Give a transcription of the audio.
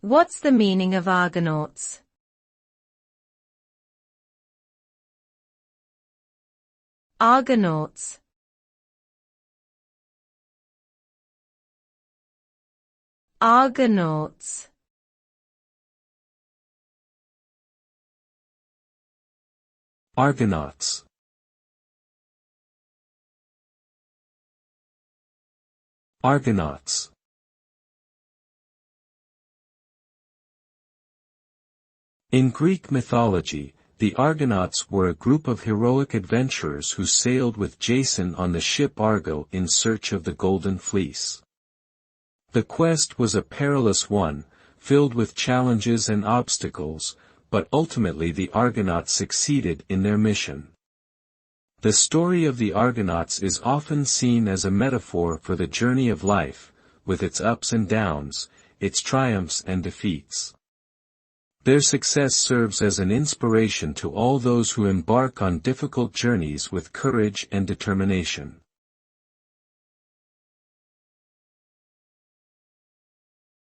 What's the meaning of Argonauts? Argonauts. Argonauts. Argonauts. Argonauts. In Greek mythology, the Argonauts were a group of heroic adventurers who sailed with Jason on the ship Argo in search of the Golden Fleece. The quest was a perilous one, filled with challenges and obstacles, but ultimately the Argonauts succeeded in their mission. The story of the Argonauts is often seen as a metaphor for the journey of life, with its ups and downs, its triumphs and defeats. Their success serves as an inspiration to all those who embark on difficult journeys with courage and determination.